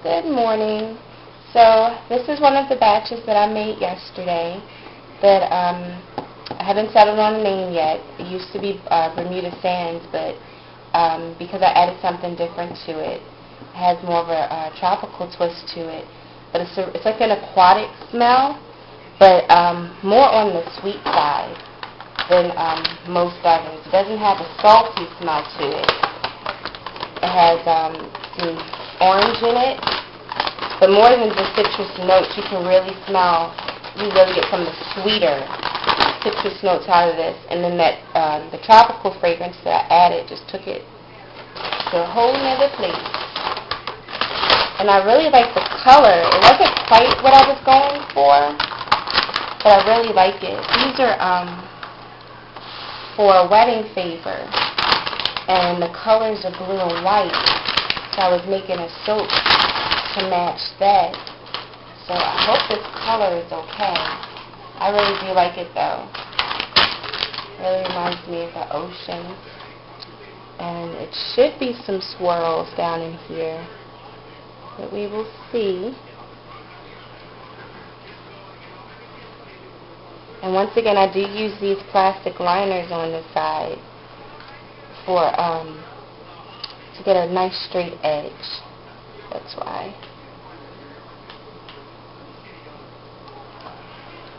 Good morning. So this is one of the batches that I made yesterday that I haven't settled on a name yet. It used to be Bermuda Sands, but because I added something different to it, it has more of a tropical twist to it. But it's like an aquatic smell, but more on the sweet side than most others. It doesn't have a salty smell to it. It has some orange in it, but more than the citrus notes, you can really smell, you really get some of the sweeter citrus notes out of this. And then that the tropical fragrance that I added just took it to a whole nother place. And I really like the color. It wasn't quite what I was going for, but I really like it. These are for a wedding favor, and the colors are blue and white. So I was making a soap to match that. So I hope this color is okay. I really do like it though. It really reminds me of the ocean. And it should be some swirls down in here, but we will see. And once again, I do use these plastic liners on the side for to get a nice straight edge. That's why.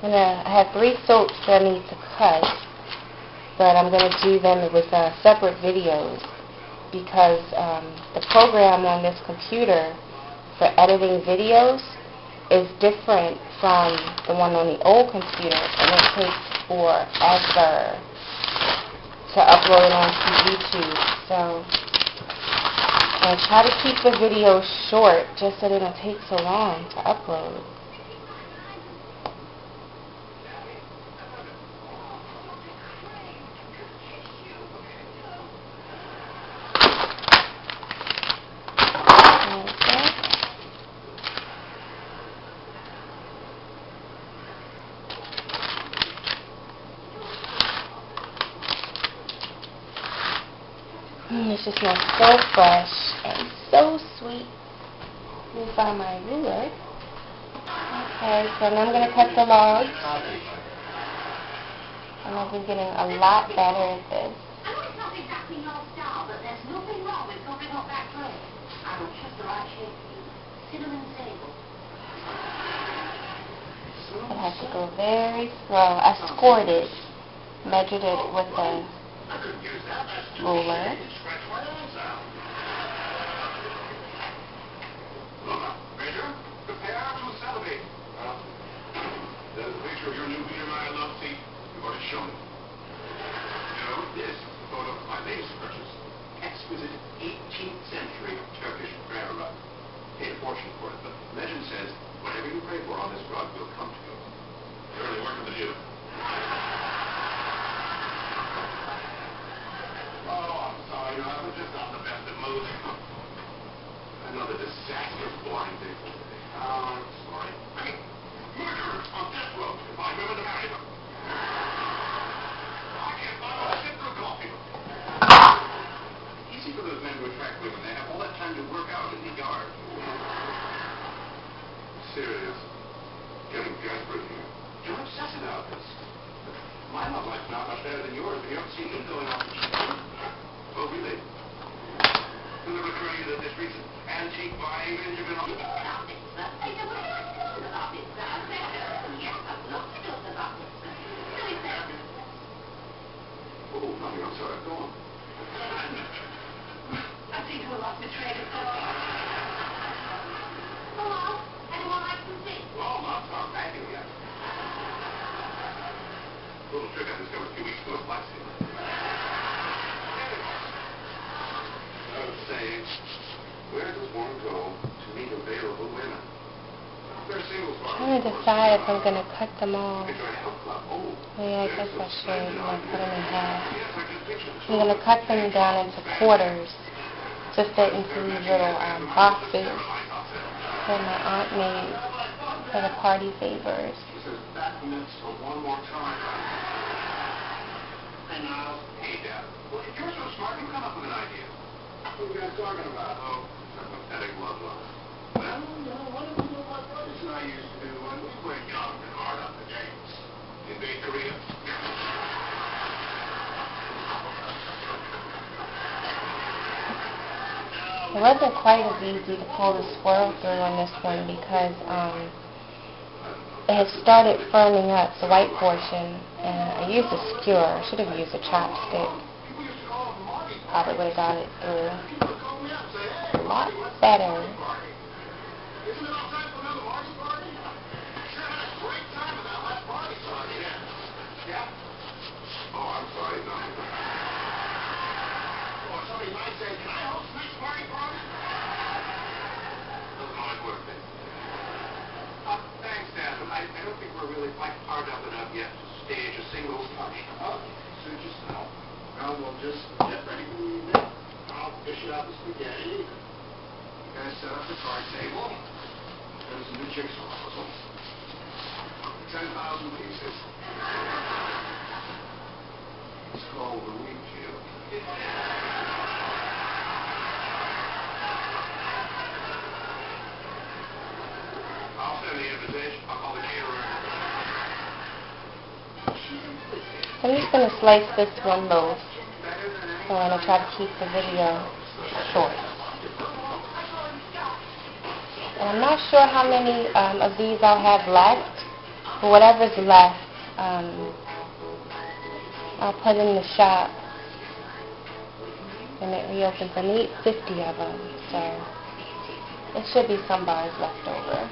I have 3 soaps that I need to cut, but I'm going to do them with separate videos because the program on this computer for editing videos is different from the one on the old computer, and it takes forever to upload it onto YouTube. So I try to keep the videos short just so they don't take so long to upload. This just smells so fresh and so sweet. Let me find my ruler. Okay, so now I'm going to cut the logs. And I'll be getting a lot better at this. I know it's not exactly your style, but there's nothing wrong with cooking up that bread. I will just the right shape for you. Cinnamon sable. I have to go very slow. I scored it, measured it with a ruler. There's a picture of your new Vietnamese love seat. You've already shown it. You know, this is a photo of my latest purchase. Exquisite 18th century Turkish prayer rug. Paid a fortune for it, but legend says whatever you pray for on this rug will come to you. You're really working with you. Oh, I'm sorry, I was just not in the best of mood. Another disaster flying day for today. Oh, I'm sorry. I mean, murderers on death row to find women to marry them. I can't find a sip for coffee. It's easy for those men to attract women. They have all that time to work out in the yard. Serious. Getting desperate here. You're obsessed about this. My love life's not much better than yours, but you don't see me going off the cheap. Oh, really? Does it occur to you that this recent antique buying Benjamin... Yes, I'd love to do it about this. Really fair. Oh, honey, I'm sorry. Go on. I seem to have lost the train of thought. Hello? Anyone like to see? Well, not start packing yet. Little trick I discovered a few weeks ago at Black Sea. I was saying, where does one go to meet available women? They're singles bars. I'm trying to decide if I'm going to cut them all. They join a health club. Oh, Yeah, I guess I should. I'm going to cut them in half. yes, I can picture this. I'm going to cut them down into quarters to fit into these little boxes that my aunt made for the party favors. He says, back minutes for one more time. And now, hey, Dad. Well, if you're so smart, you come up with an idea. What are you guys talking about? Oh, some pathetic love loss. Well, It wasn't quite as easy to pull the swirl through on this one because it had started firming up, the white portion, and I used a skewer. I should have used a chopstick. Probably would have got it through a lot better. Thanks, Dad, but I don't think we're really quite hard up enough yet to stage a single touch. Suit yourself. Well, we'll just get ready for the evening. I'll dish out the spaghetti. You guys set up the card table. There's a new jigsaw puzzle. 10,000 pieces. It's called the wheat field. I'll send the invitation. I'll call the caterer. I'm just going to slice this one loaf. So I'm going to try to keep the video short. And I'm not sure how many of these I'll have left, but whatever's left, I'll put in the shop when it reopens. I need 50 of them, so there should be some bars left over.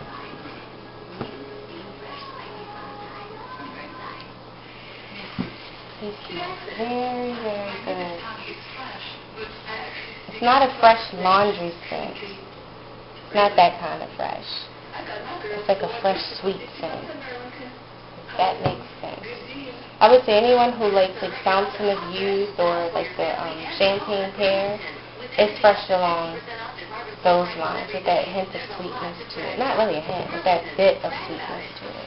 It smells very, very good. It's not a fresh laundry scent. It's not that kind of fresh. It's like a fresh sweet scent. If that makes sense. I would say anyone who likes like Fountain of Youth or like the champagne pear, it's fresh along those lines with that hint of sweetness to it. Not really a hint, but that bit of sweetness to it.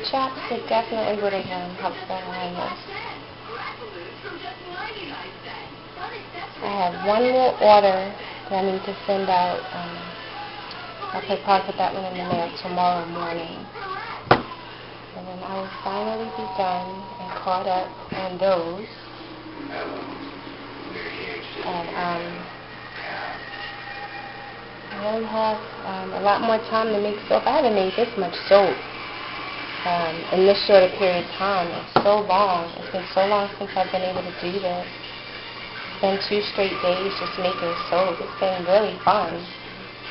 Chopstick definitely would have helped that line this. I have one more order that I need to send out. I'll probably put that one in the mail tomorrow morning. And then I will finally be done and caught up on those. And I don't have a lot more time to make soap. I haven't made this much soap in this short a period of time. It's so long. It's been so long since I've been able to do this. It's been 2 straight days just making soap. It's been really fun.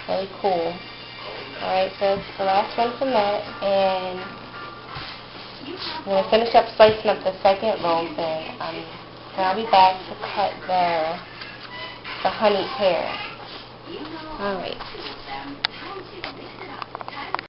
Really cool. Alright, so it's the last one from that. And I'm going to finish up slicing up the second loaf. And I'll be back to cut the honey pear. Alright.